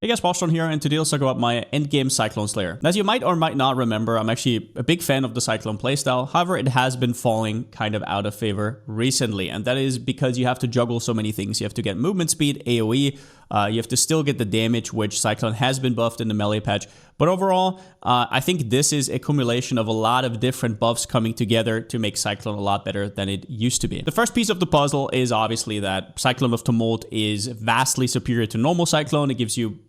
Hey guys, Palsteron here, and today let's talk about my endgame Cyclone Slayer. As you might or might not remember, I'm actually a big fan of the Cyclone playstyle. However, it has been falling kind of out of favor recently, and that is because you have to juggle so many things. You have to get movement speed, AoE, you have to still get the damage, which Cyclone has been buffed in the melee patch. But overall, I think this is a accumulation of a lot of different buffs coming together to make Cyclone a lot better than it used to be. The first piece of the puzzle is obviously that Cyclone of Tumult is vastly superior to normal Cyclone. It gives you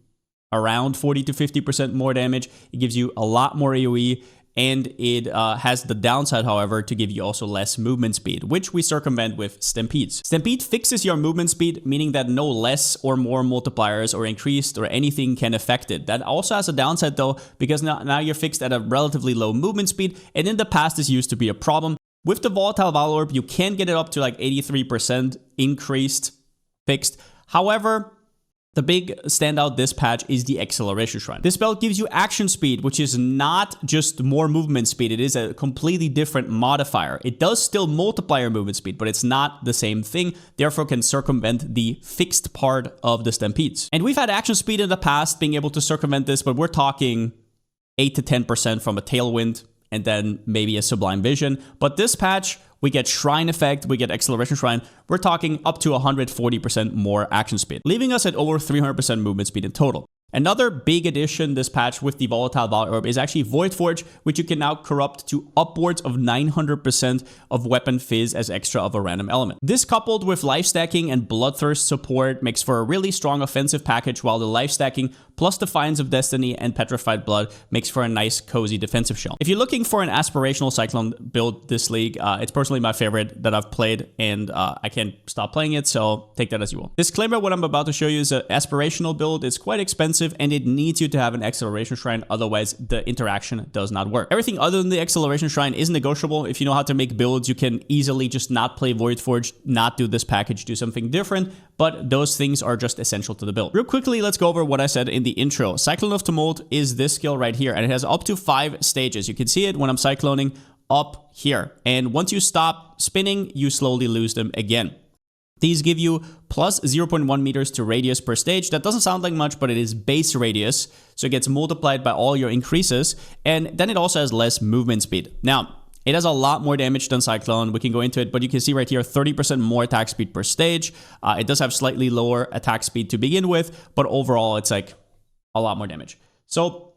around 40 to 50% more damage. It gives you a lot more AoE, and it has the downside, however, to give you also less movement speed, which we circumvent with Stampedes. Stampede fixes your movement speed, meaning that no less or more multipliers or increased or anything can affect it. That also has a downside though, because now you're fixed at a relatively low movement speed, and in the past this used to be a problem. With the Volatile Val Orb, you can get it up to like 83% increased fixed. However, the big standout this patch is the Acceleration Shrine. This spell gives you action speed, which is not just more movement speed. It is a completely different modifier. It does still multiply your movement speed, but it's not the same thing. Therefore, can circumvent the fixed part of the Stampedes. And we've had action speed in the past being able to circumvent this, but we're talking 8 to 10% from a Tailwind and then maybe a Sublime Vision. But this patch, we get Shrine Effect, we get Acceleration Shrine. We're talking up to 140% more action speed, leaving us at over 300% movement speed in total. Another big addition this patch with the Volatile Val Orb is actually Voidforge, which you can now corrupt to upwards of 900% of weapon fizz as extra of a random element. This coupled with life stacking and Bloodthirst support makes for a really strong offensive package, while the life stacking plus Defiance of Destiny and Petrified Blood makes for a nice cozy defensive shell. If you're looking for an aspirational Cyclone build this league, it's personally my favorite that I've played, and I can't stop playing it, so take that as you will. Disclaimer, what I'm about to show you is an aspirational build. It's quite expensive, and it needs you to have an Acceleration Shrine, otherwise the interaction does not work. Everything other than the Acceleration Shrine is negotiable. If you know how to make builds, you can easily just not play Voidforge, not do this package, do something different, but those things are just essential to the build. Real quickly, let's go over what I said in the intro. Cyclone of Tumult is this skill right here, and it has up to 5 stages. You can see it when I'm cycloning up here, and once you stop spinning, you slowly lose them again. These give you plus 0.1 meters to radius per stage. That doesn't sound like much, but it is base radius, so it gets multiplied by all your increases, and then it also has less movement speed. Now, it has a lot more damage than Cyclone. We can go into it, but you can see right here, 30% more attack speed per stage. It does have slightly lower attack speed to begin with, but overall, it's like a lot more damage. So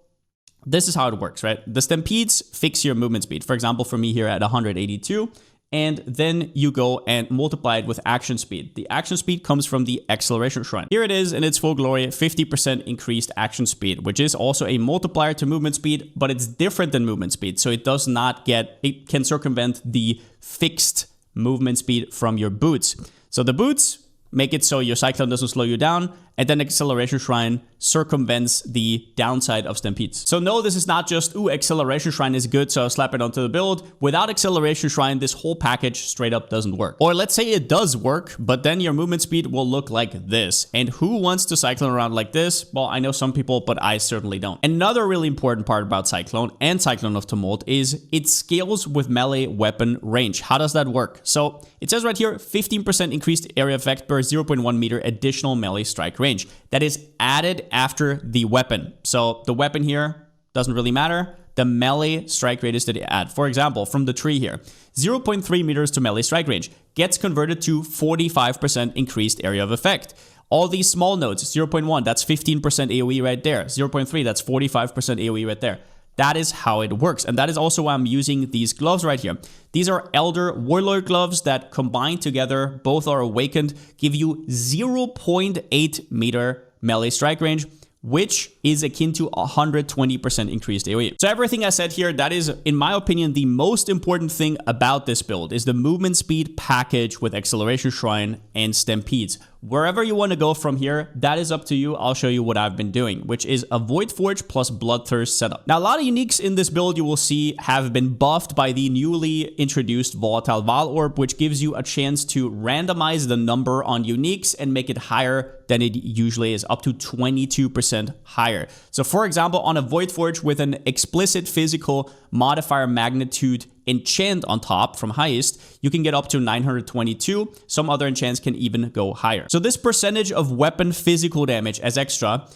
this is how it works, right? The Stampedes fix your movement speed. For example, for me here at 182, and then you go and multiply it with action speed. The action speed comes from the Acceleration Shrine. Here it is in its full glory, 50% increased action speed, which is also a multiplier to movement speed, but it's different than movement speed. So it does not get, it can circumvent the fixed movement speed from your boots. So the boots make it so your Cyclone doesn't slow you down, and then Acceleration Shrine circumvents the downside of Stampedes. So no, this is not just, ooh, Acceleration Shrine is good, so I'll slap it onto the build. Without Acceleration Shrine, this whole package straight up doesn't work. Or let's say it does work, but then your movement speed will look like this. And who wants to cyclone around like this? Well, I know some people, but I certainly don't. Another really important part about Cyclone and Cyclone of Tumult is it scales with melee weapon range. How does that work? So it says right here, 15% increased area effect per 0.1 meter additional melee strike range. That is added after the weapon. So the weapon here doesn't really matter. The melee strike radius that you add. For example, from the tree here, 0.3 meters to melee strike range gets converted to 45% increased area of effect. All these small nodes, 0.1, that's 15% AoE right there. 0.3, that's 45% AoE right there. That is how it works, and that is also why I'm using these gloves right here. These are Elder Warlord gloves that combined together, both are awakened, give you 0.8 meter melee strike range, which is akin to 120% increased AoE. So everything I said here, that is, in my opinion, the most important thing about this build is the movement speed package with Acceleration Shrine and Stampedes. Wherever you want to go from here, that is up to you. I'll show you what I've been doing, which is a Voidforge plus Bloodthirst setup. Now, a lot of uniques in this build you will see have been buffed by the newly introduced Volatile Val Orb, which gives you a chance to randomize the number on uniques and make it higher than it usually is, up to 22% higher. So for example, on a Voidforge with an explicit physical modifier magnitude enchant on top from highest, you can get up to 922. Some other enchants can even go higher. So this percentage of weapon physical damage as extra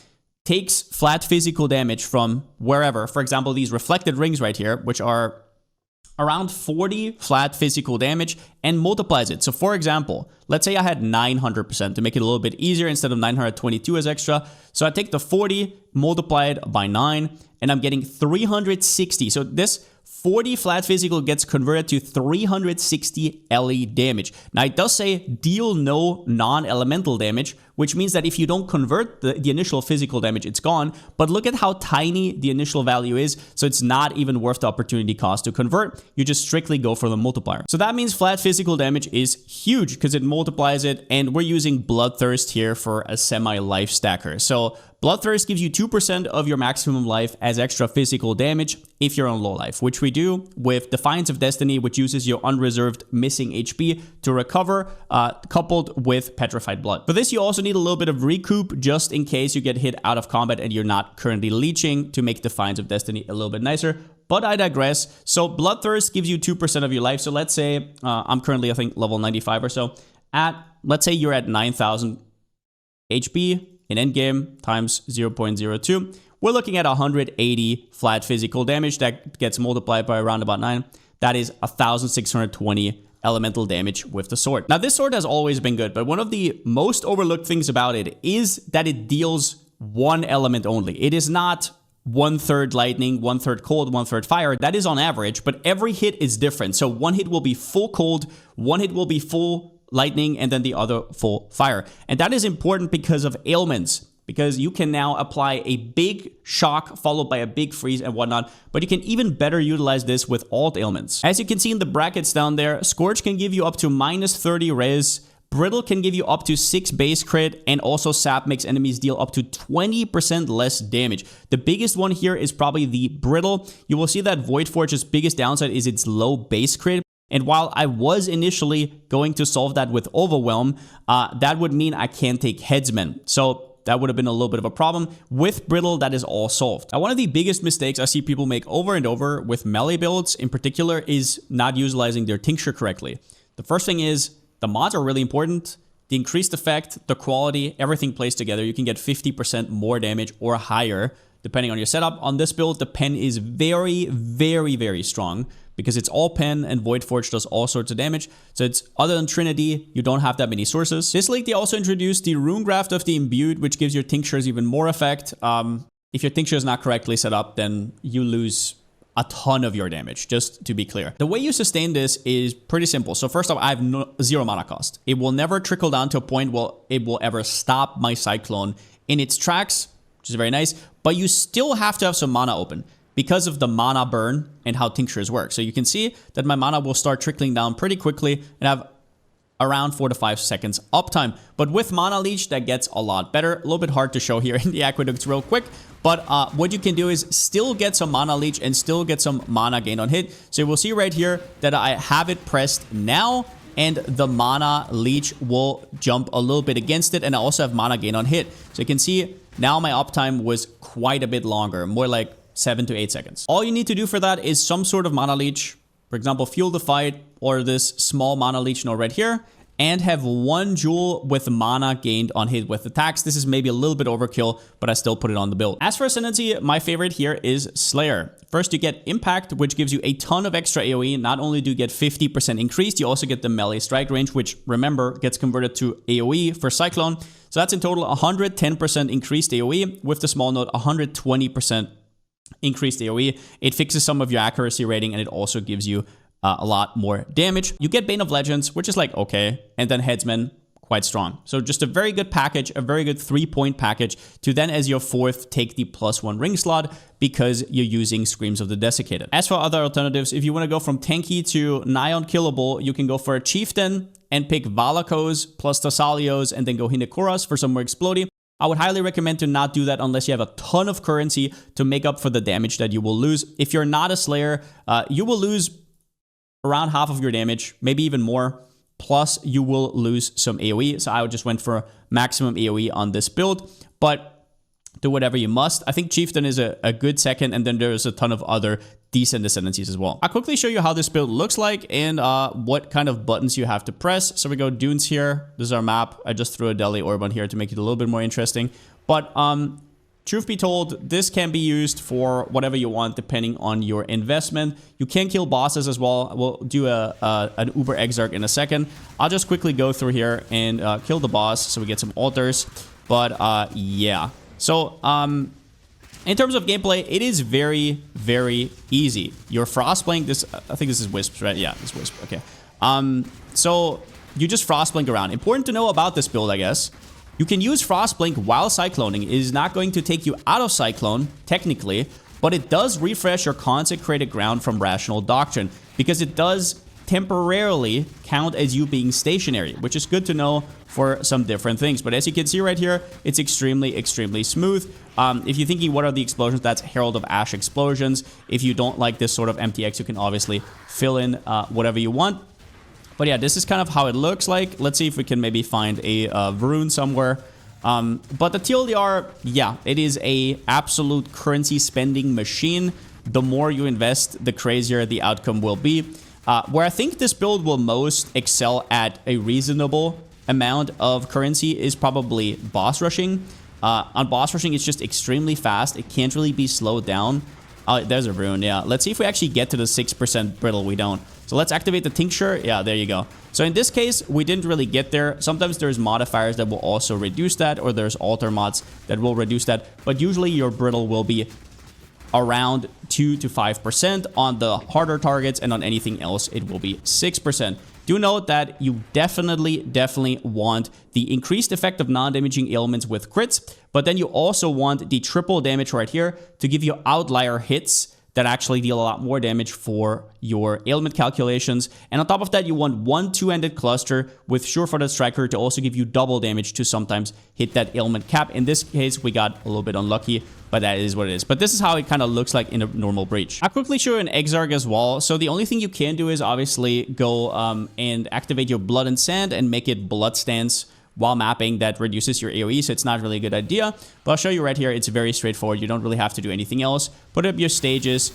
takes flat physical damage from wherever, for example, these reflected rings right here, which are around 40 flat physical damage, and multiplies it. So for example, let's say I had 900% to make it a little bit easier instead of 922 as extra. So I take the 40, multiply it by 9, and I'm getting 360. So this 40 flat physical gets converted to 360 LE damage. Now it does say deal no non-elemental damage, which means that if you don't convert the initial physical damage, it's gone. But look at how tiny the initial value is, so it's not even worth the opportunity cost to convert. You just strictly go for the multiplier. So that means flat physical damage is huge because it multiplies it, and we're using Bloodthirst here for a semi-life stacker. So Bloodthirst gives you 2% of your maximum life as extra physical damage if you're on low life, which we do with Defiance of Destiny, which uses your unreserved missing HP to recover, coupled with Petrified Blood. For this, you also need a little bit of recoup just in case you get hit out of combat and you're not currently leeching, to make Defiance of Destiny a little bit nicer. But I digress. So Bloodthirst gives you 2% of your life. So let's say I'm currently, I think, level 95 or so. Let's say you're at 9,000 HP in endgame times 0.02. We're looking at 180 flat physical damage that gets multiplied by around about 9. That is 1,620 elemental damage with the sword. Now, this sword has always been good, but one of the most overlooked things about it is that it deals one element only. It is not 1/3 lightning, 1/3 cold, 1/3 fire. That is on average, but every hit is different. So one hit will be full cold, one hit will be full lightning, and then the other full fire. And that is important because of ailments, because you can now apply a big shock followed by a big freeze and whatnot, but you can even better utilize this with alt ailments. As you can see in the brackets down there, Scorch can give you up to -30 res, Brittle can give you up to 6 base crit, and also Sap makes enemies deal up to 20% less damage. The biggest one here is probably the Brittle. You will see that Voidforge's biggest downside is its low base crit. And while I was initially going to solve that with Overwhelm, that would mean I can't take Headsman. So that would have been a little bit of a problem. With Brittle, that is all solved. Now, one of the biggest mistakes I see people make over and over with melee builds in particular is not utilizing their Tincture correctly. The first thing is the mods are really important. The increased effect, the quality, everything plays together. You can get 50% more damage or higher depending on your setup. On this build, the pen is very, very, very strong because it's all pen and Voidforge does all sorts of damage. So it's, other than Trinity, you don't have that many sources. This league, they also introduced the Rune Graft of the Imbued, which gives your Tinctures even more effect. If your Tincture is not correctly set up, then you lose a ton of your damage, just to be clear. The way you sustain this is pretty simple. So first off, I have zero mana cost. It will never trickle down to a point where it will ever stop my Cyclone in its tracks, which is very nice, but you still have to have some mana open because of the mana burn and how Tinctures work. So you can see that my mana will start trickling down pretty quickly and have around 4 to 5 seconds uptime. But with Mana Leech, that gets a lot better. A little bit hard to show here in the Aqueducts real quick, but what you can do is still get some Mana Leech and still get some mana gain on hit. So we'll see right here that I have it pressed now, and the Mana Leech will jump a little bit against it, and I also have mana gain on hit. So you can see now my uptime was quite a bit longer, more like 7 to 8 seconds. All you need to do for that is some sort of Mana Leech, for example, Fuel the Fight, or this small Mana Leech node right here, and have 1 jewel with mana gained on hit with attacks. This is maybe a little bit overkill, but I still put it on the build. As for Ascendancy, my favorite here is Slayer. First, you get Impact, which gives you a ton of extra AoE. Not only do you get 50% increased, you also get the melee strike range, which, remember, gets converted to AoE for Cyclone. So that's in total 110% increased AoE, with the small node 120% increased AoE. It fixes some of your accuracy rating, and it also gives you a lot more damage. You get Bane of Legends, which is like okay, and then Headsman, quite strong. So just a very good package, a very good 3-point package to then as your 4th take the +1 ring slot because you're using Screams of the Desiccated. As for other alternatives, if you want to go from tanky to nigh unkillable, you can go for a Chieftain and pick Valakos plus Tassalios and then go Hinakoras for some more explodey. I would highly recommend to not do that unless you have a ton of currency to make up for the damage that you will lose. If you're not a Slayer, you will lose around half of your damage, maybe even more. Plus, you will lose some AoE. So I just went for maximum AoE on this build, but do whatever you must. I think Chieftain is a good second, and then there's a ton of other decent Ascendancies as well. I'll quickly show you how this build looks like and what kind of buttons you have to press. So we go Dunes here. This is our map. I just threw a Deli Orb on here to make it a little bit more interesting. But truth be told, this can be used for whatever you want depending on your investment. You can kill bosses as well. We'll do an Uber Exarch in a second. I'll just quickly go through here and kill the boss so we get some altars. But yeah. So in terms of gameplay, it is very, very easy. You're Frostblink. This, I think this is Wisps, right? Yeah, this is Wisp. Okay. So you just Frostblink around. Important to know about this build, I guess. You can use Frostblink while cycloning. It is not going to take you out of Cyclone, technically, but it does refresh your consecrated ground from Rational Doctrine, because it does temporarily count as you being stationary, which is good to know for some different things. But as you can see right here, it's extremely, extremely smooth. If you're thinking what are the explosions, that's Herald of Ash explosions. If you don't like this sort of MTX, you can obviously fill in whatever you want. But yeah, this is kind of how it looks like. Let's see if we can maybe find a Varun somewhere. But the TLDR, yeah, it is a absolute currency spending machine. The more you invest, the crazier the outcome will be. Where I think this build will most excel at a reasonable amount of currency is probably boss rushing. On boss rushing, it's just extremely fast. It can't really be slowed down. There's a rune, yeah. Let's see if we actually get to the 6% brittle. We don't. So let's activate the tincture. Yeah, there you go. So in this case, we didn't really get there. Sometimes there's modifiers that will also reduce that, or there's altar mods that will reduce that. But usually your brittle will be around 2 to 5% on the harder targets, and on anything else, it will be 6%. Do note that you definitely want the increased effect of non-damaging ailments with crits, but then you also want the triple damage right here to give you outlier hits that actually deal a lot more damage for your ailment calculations. And on top of that, you want one two-ended cluster with Sure-Footed Striker to also give you double damage to sometimes hit that ailment cap. In this case, we got a little bit unlucky, but that is what it is. But this is how it kind of looks like in a normal breach. I'll quickly show you an Exarch as well. So the only thing you can do is obviously go and activate your Blood and Sand and make it Blood Stance while mapping. That reduces your AoE, so it's not really a good idea. But I'll show you right here. It's very straightforward. You don't really have to do anything else. Put up your stages,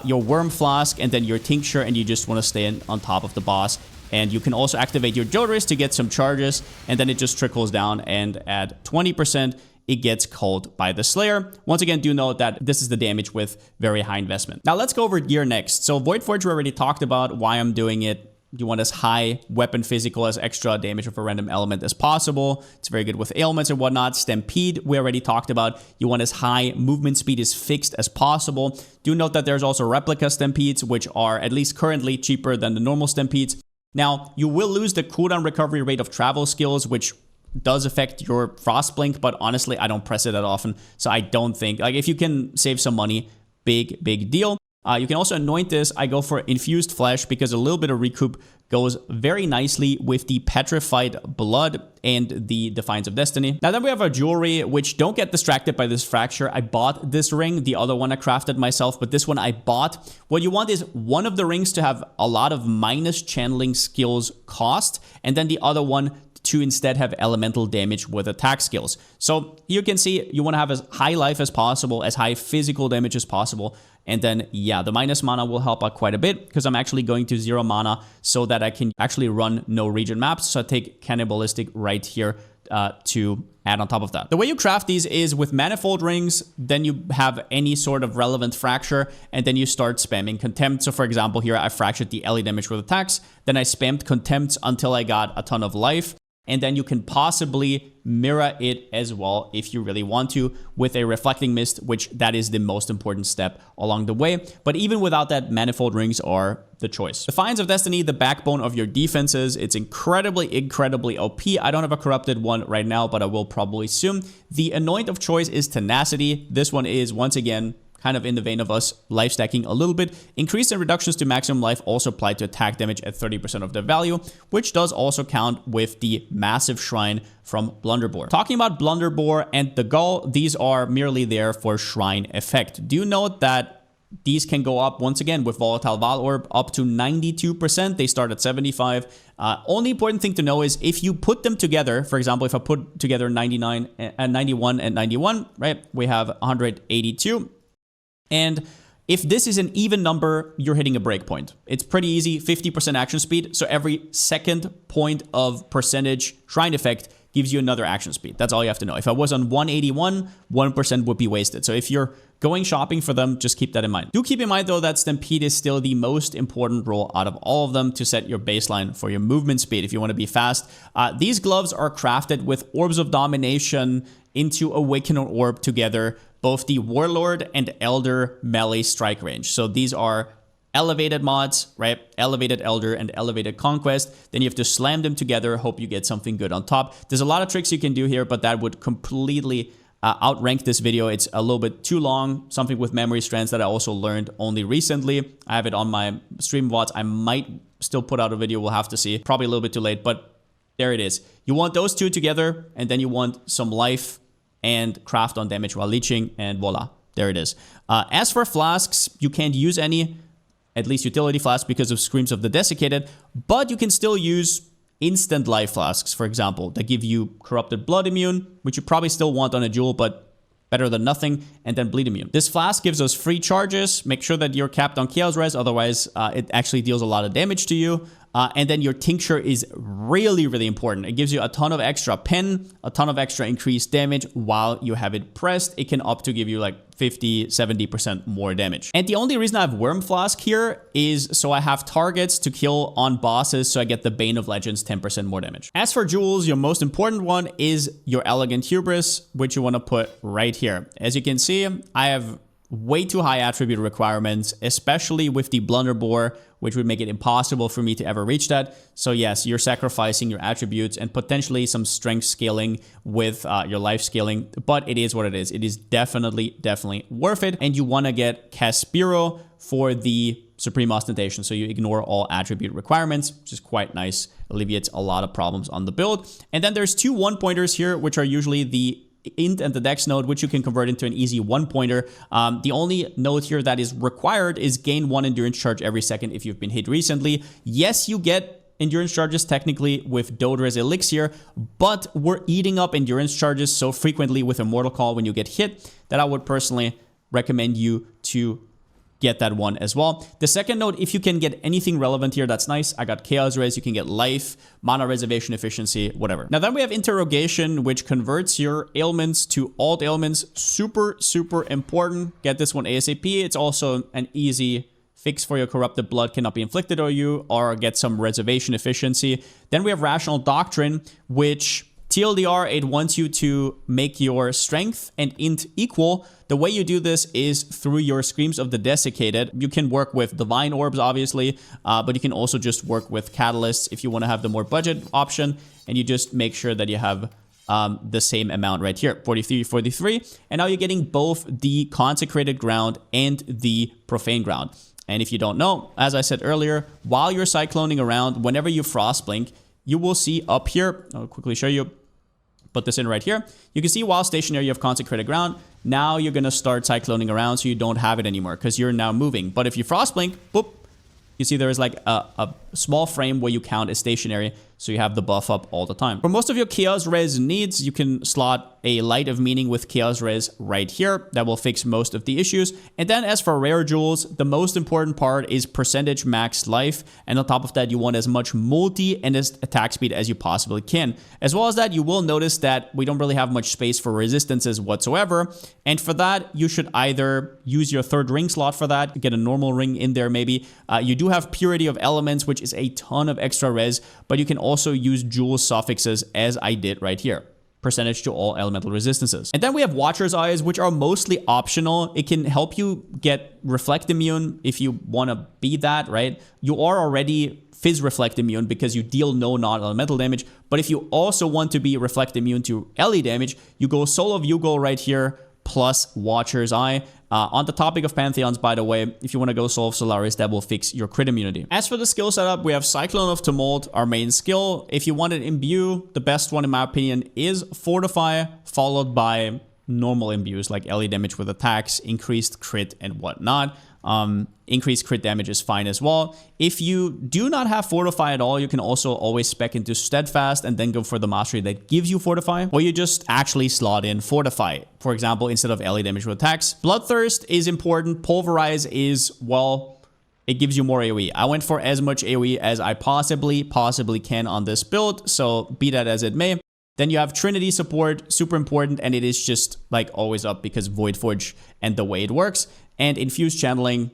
your Worm Flask, and then your Tincture, and you just want to stay on top of the boss. And you can also activate your Jodris to get some charges, and then it just trickles down, and at 20%, it gets culled by the Slayer. Once again, do note that this is the damage with very high investment. Now let's go over gear next. So Voidforge, we already talked about why I'm doing it. You want as high weapon physical as extra damage of a random element as possible. It's very good with ailments and whatnot. Stampede, we already talked about. You want as high movement speed as fixed as possible. Do note that there's also replica stampedes, which are at least currently cheaper than the normal stampedes. Now, you will lose the cooldown recovery rate of travel skills, which does affect your Frostblink, but honestly, I don't press it that often. So I don't think, like, if you can save some money, big deal. You can also anoint this. I go for Infused Flesh because a little bit of recoup goes very nicely with the Petrified Blood and the Defiance of Destiny. Now then we have our jewelry, which don't get distracted by this fracture. I bought this ring. The other one I crafted myself, but this one I bought. What you want is one of the rings to have a lot of minus channeling skills cost, and then the other one to instead have elemental damage with attack skills. So you can see you want to have as high life as possible, as high physical damage as possible. And then, yeah, the minus mana will help out quite a bit because I'm actually going to 0 mana so that I can actually run no region maps. So I take Cannibalistic right here to add on top of that. The way you craft these is with manifold rings, then you have any sort of relevant fracture, and then you start spamming Contempt. So for example, here I fractured the LE damage with attacks, then I spammed Contempt until I got a ton of life. And then you can possibly mirror it as well if you really want to with a Reflecting Mist, which that is the most important step along the way. But even without that, manifold rings are the choice. Defiance of Destiny, the backbone of your defenses. It's incredibly OP. I don't have a corrupted one right now, but I will probably soon. The anoint of choice is Tenacity. This one is, once again, kind of in the vein of us life stacking a little bit. Increase and reductions to maximum life also apply to attack damage at 30% of their value, which does also count with the massive shrine from Blunderbore. Talking about Blunderbore and the Gull, these are merely there for shrine effect. Do note that these can go up once again with Volatile Val Orb up to 92%. They start at 75. Only important thing to know is if you put them together, for example, if I put together 99 and 91 and 91, right, we have 182. And if this is an even number, you're hitting a breakpoint. It's pretty easy, 50% action speed. So every second point of percentage shrine effect gives you another action speed. That's all you have to know. If I was on 181, 1% would be wasted. So if you're going shopping for them, just keep that in mind. Do keep in mind though that Stampede is still the most important role out of all of them to set your baseline for your movement speed if you want to be fast. These gloves are crafted with Orbs of Domination into Awakener Orb together, both the Warlord and Elder melee strike range. So these are elevated mods, right? Elevated Elder and Elevated Conquest. Then you have to slam them together, hope you get something good on top. There's a lot of tricks you can do here, but that would completely outrank this video. It's a little bit too long. Something with memory strands that I also learned only recently. I have it on my stream VODs. I might still put out a video. We'll have to see. Probably a little bit too late, but there it is. You want those two together, and then you want some life and craft on damage while leeching, and voila, there it is. As for flasks, you can't use any, at least utility flasks, because of Screams of the Desiccated, but you can still use instant life flasks, for example, that give you Corrupted Blood immune, which you probably still want on a jewel, but better than nothing, and then bleed immune. This flask gives us free charges. Make sure that you're capped on Chaos Res, otherwise it actually deals a lot of damage to you. And then your tincture is really, really important. It gives you a ton of extra pen, a ton of extra increased damage while you have it pressed. It can up to give you like 50, 70% more damage. And the only reason I have Worm Flask here is so I have targets to kill on bosses, so I get the Bane of Legends 10% more damage. As for jewels, your most important one is your Elegant Hubris, which you want to put right here. As you can see, I have way too high attribute requirements, especially with the Blunderbore, which would make it impossible for me to ever reach that. So yes, you're sacrificing your attributes and potentially some strength scaling with your life scaling, but it is what it is. It is definitely worth it. And you want to get Caspiro for the Supreme Ostentation, so you ignore all attribute requirements, which is quite nice. Alleviates a lot of problems on the build. And then there's two 1-pointers here, which are usually the Int and the Dex node, which you can convert into an easy 1-pointer. The only node here that is required is gain 1 endurance charge every second if you've been hit recently. Yes, you get endurance charges technically with Dodra's Elixir, but we're eating up endurance charges so frequently with Immortal Call when you get hit that I would personally recommend you to get that one as well. The second node, if you can get anything relevant here, that's nice. I got Chaos Res, you can get life, mana reservation efficiency, whatever. Now then we have Interrogation, which converts your ailments to alt ailments. Super important. Get this one ASAP. It's also an easy fix for your Corrupted Blood cannot be inflicted on you, or get some reservation efficiency. Then we have Rational Doctrine, which TLDR, it wants you to make your strength and int equal. The way you do this is through your Screams of the Desiccated. You can work with Divine Orbs, obviously, but you can also just work with Catalysts if you want to have the more budget option, and you just make sure that you have the same amount right here, 43. And now you're getting both the Consecrated Ground and the Profane Ground. And if you don't know, as I said earlier, while you're cycloning around, whenever you Frostblink, you will see up here, I'll quickly show you, put this in right here. You can see while stationary, you have Consecrated Ground. Now you're going to start cycloning around, so you don't have it anymore because you're now moving. But if you Frostblink, boop, you see there is like a small frame where you count as stationary, so you have the buff up all the time. For most of your Chaos Res needs, you can slot a Light of Meaning with Chaos Res right here. That will fix most of the issues. And then as for rare jewels, the most important part is percentage max life. And on top of that, you want as much multi and as attack speed as you possibly can. As well as that, you will notice that we don't really have much space for resistances whatsoever. And for that, you should either use your third ring slot for that, get a normal ring in there maybe. You do have Purity of Elements, which is a ton of extra res, but you can also use jewel suffixes as I did right here. Percentage to all elemental resistances. And then we have Watcher's Eyes, which are mostly optional. It can help you get Reflect Immune if you want to be that, right? You are already Fizz Reflect Immune because you deal no non-elemental damage. But if you also want to be Reflect Immune to LE damage, you go Soul of Ugol right here, plus Watcher's Eye. On the topic of Pantheons, by the way, if you want to go Soul of Solaris, that will fix your crit immunity. As for the skill setup, we have Cyclone of Tumult, our main skill. If you want an Imbue, the best one in my opinion is Fortify, followed by normal imbues like LE damage with attacks, increased crit, and whatnot. Increased crit damage is fine as well. If you do not have Fortify at all, you can also always spec into Steadfast and then go for the mastery that gives you Fortify, or you just actually slot in Fortify, for example, instead of LE damage with attacks. Bloodthirst is important. Pulverize is, well, it gives you more AoE. I went for as much AoE as I possibly can on this build, so be that as it may. Then you have Trinity support, super important, and it is just like always up because Voidforge and the way it works. And Infused Channeling,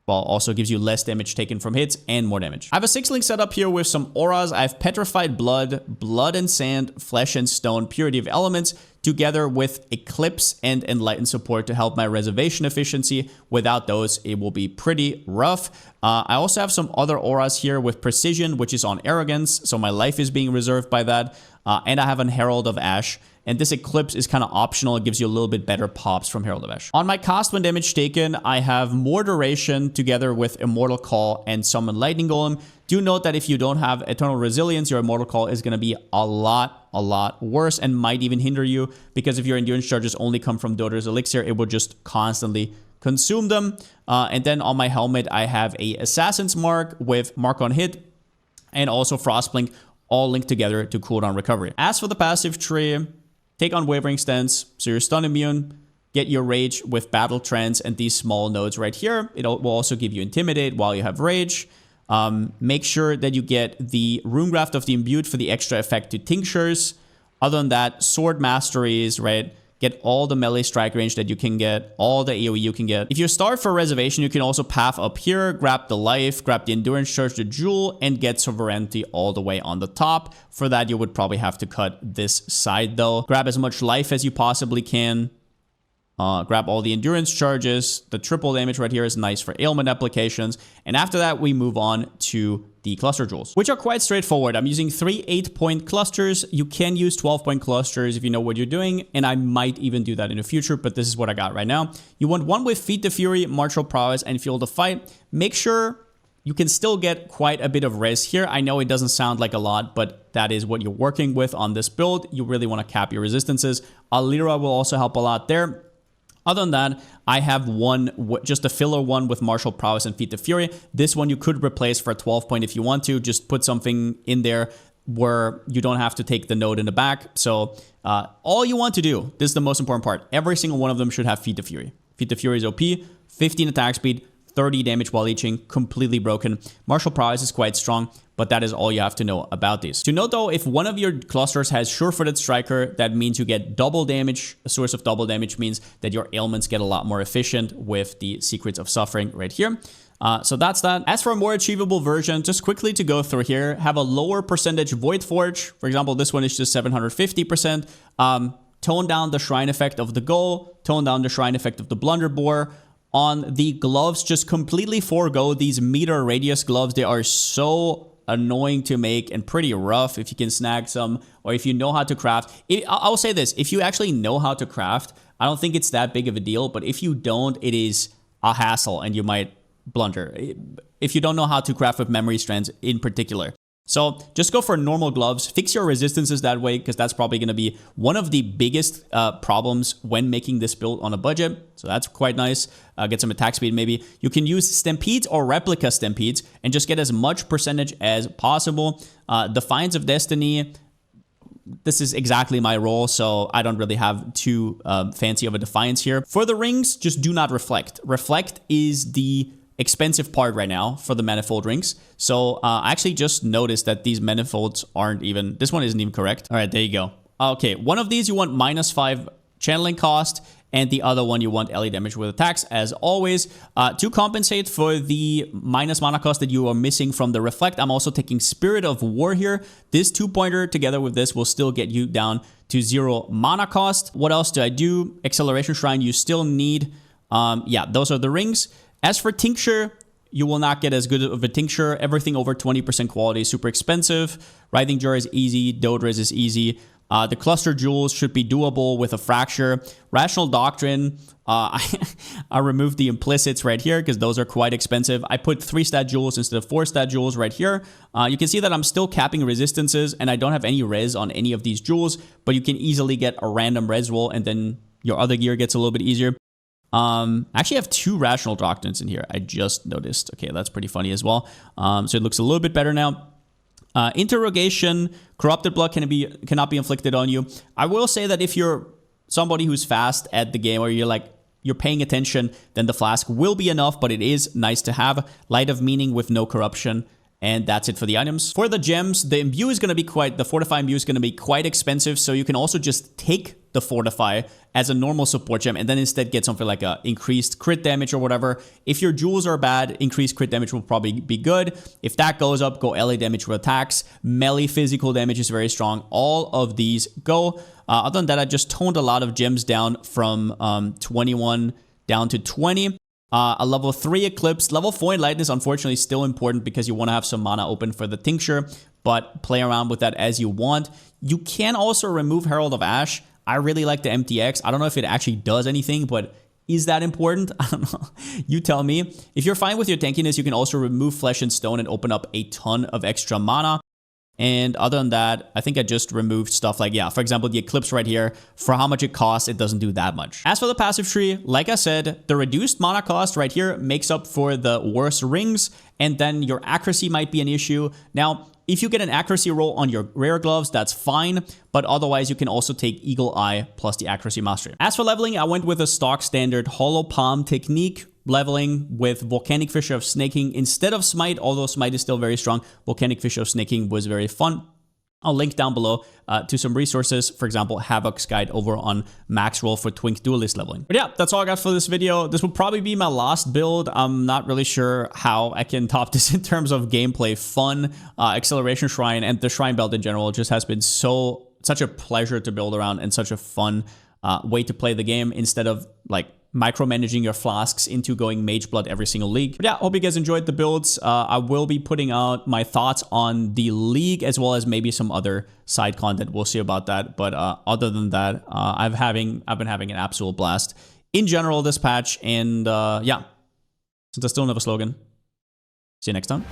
well, also gives you less damage taken from hits and more damage. I have a 6-link setup here with some auras. I have Petrified Blood, Blood and Sand, Flesh and Stone, Purity of Elements, together with Eclipse and Enlighten support to help my reservation efficiency. Without those, it will be pretty rough. I also have some other auras here with Precision, which is on Arrogance, so my life is being reserved by that. And I have an Herald of Ash. And this Eclipse is kind of optional. It gives you a little bit better pops from Herald of Ash. On my cost when damage taken, I have more duration together with Immortal Call and Summon Lightning Golem. Do note that if you don't have Eternal Resilience, your Immortal Call is going to be a lot worse and might even hinder you, because if your endurance charges only come from Dotar's Elixir, it will just constantly consume them. And then on my helmet, I have a Assassin's Mark with Mark on Hit and also Frostblink, all linked together to cooldown recovery. As for the passive tree, take on Wavering Stance, so you're stun immune. Get your Rage with Battle Trance and these small nodes right here. It will also give you Intimidate while you have Rage. Make sure that you get the Runegraft of the Imbued for the extra effect to Tinctures. Other than that, Sword Masteries, right? Get all the melee strike range that you can get, all the AoE you can get. If you start for Reservation, you can also path up here, grab the life, grab the endurance charge, the jewel, and get sovereignty all the way on the top. For that, you would probably have to cut this side though. Grab as much life as you possibly can. Grab all the endurance charges. The triple damage right here is nice for ailment applications. And after that, we move on to the cluster jewels, which are quite straightforward. I'm using 3 8-point clusters. You can use 12-point clusters if you know what you're doing, and I might even do that in the future, but this is what I got right now. You want one with Feat the Fury, Martial Prowess, and Fuel the Fight. Make sure you can still get quite a bit of res here. I know it doesn't sound like a lot, but that is what you're working with on this build. You really want to cap your resistances. Alira will also help a lot there. Other than that, I have one, just a filler one with Martial Prowess and Feat the Fury. This one you could replace for a 12-point if you want to. Just put something in there where you don't have to take the node in the back. So all you want to do, this is the most important part, every single one of them should have Feat the Fury. Feat the Fury is OP, 15 attack speed, 30 damage while leeching, completely broken. Martial Prowess is quite strong, but that is all you have to know about these. To note though, if one of your clusters has Sure-Footed Striker, that means you get double damage. A source of double damage means that your ailments get a lot more efficient with the Secrets of Suffering right here. So that's that. As for a more achievable version, just quickly to go through here, have a lower percentage Voidforge. For example, this one is just 750%. Tone down the Shrine effect of the Goal, tone down the Shrine effect of the Blunderbore. On the gloves, just completely forego these meter radius gloves. They are so annoying to make and pretty rough if you can snag some, or if you know how to craft. I'll say this, if you actually know how to craft, I don't think it's that big of a deal, but if you don't, it is a hassle and you might blunder if you don't know how to craft with memory strands in particular. So just go for normal gloves, fix your resistances that way, because that's probably going to be one of the biggest problems when making this build on a budget. So that's quite nice. Get some attack speed maybe. You can use Stampedes or Replica Stampedes and just get as much percentage as possible. Defiance of Destiny, this is exactly my role, so I don't really have too fancy of a Defiance here. For the rings, just do not Reflect. Reflect is the expensive part right now for the manifold rings. So I actually just noticed that these manifolds aren't even, this one isn't even correct. All right, there you go. Okay, one of these you want -5 channeling cost, and the other one you want LE damage with attacks, as always. To compensate for the minus mana cost that you are missing from the Reflect, I'm also taking Spirit of War here. This 2-pointer together with this will still get you down to 0 mana cost. What else do I do? Acceleration Shrine you still need. Yeah, those are the rings. As for Tincture, you will not get as good of a Tincture. Everything over 20% quality is super expensive. Writhing Jar is easy. Dodriz is easy. The Cluster Jewels should be doable with a Fracture. Rational Doctrine, I removed the Implicits right here because those are quite expensive. I put 3-stat Jewels instead of 4-stat Jewels right here. You can see that I'm still capping resistances, and I don't have any res on any of these Jewels, but you can easily get a random res roll, and then your other gear gets a little bit easier. I actually have 2 Rational Doctrines in here. I just noticed. Okay, that's pretty funny as well. So it looks a little bit better now. Interrogation, Corrupted Blood cannot be inflicted on you. I will say that if you're somebody who's fast at the game, or you're paying attention, then the Flask will be enough, but it is nice to have. Light of Meaning with no corruption And that's it for the items. For the gems, the imbue is going to be the fortify imbue is going to be quite expensive. So you can also just take the fortify as a normal support gem and then instead get something like a increased crit damage or whatever. If your jewels are bad, increased crit damage will probably be good. If that goes up, go LA damage with attacks. Melee physical damage is very strong. All of these go. Other than that, I just toned a lot of gems down from 21 down to 20. A level 3 Eclipse. Level 4 Enlighten is unfortunately still important because you want to have some mana open for the Tincture, but play around with that as you want. You can also remove Herald of Ash. I really like the MTX. I don't know if it actually does anything, but is that important? I don't know. You tell me. If you're fine with your tankiness, you can also remove Flesh and Stone and open up a ton of extra mana. And other than that, I think I just removed stuff like, yeah, for example, the Eclipse right here. For how much it costs, it doesn't do that much. As for the passive tree, like I said, the reduced mana cost right here makes up for the worse rings, and then your accuracy might be an issue. Now, if you get an accuracy roll on your rare gloves, that's fine, but otherwise you can also take Eagle Eye plus the accuracy mastery. As for leveling, I went with a stock standard Hollow Palm technique, leveling with Volcanic Fissure of Snaking instead of Smite, although Smite is still very strong. Volcanic Fissure of Snaking was very fun. I'll link down below to some resources, for example, Havoc's guide over on Max Roll for Twink Duelist leveling. But yeah, that's all I got for this video. This will probably be my last build. I'm not really sure how I can top this in terms of gameplay, fun, Acceleration Shrine, and the Shrine Belt in general. It just has been such a pleasure to build around and such a fun way to play the game instead of like micromanaging your flasks into going Mage Blood every single league. But yeah, hope you guys enjoyed the builds. I will be putting out my thoughts on the league as well as maybe some other side content. We'll see about that. But other than that, I've been having an absolute blast in general this patch. And yeah, since I still don't have a slogan, see you next time.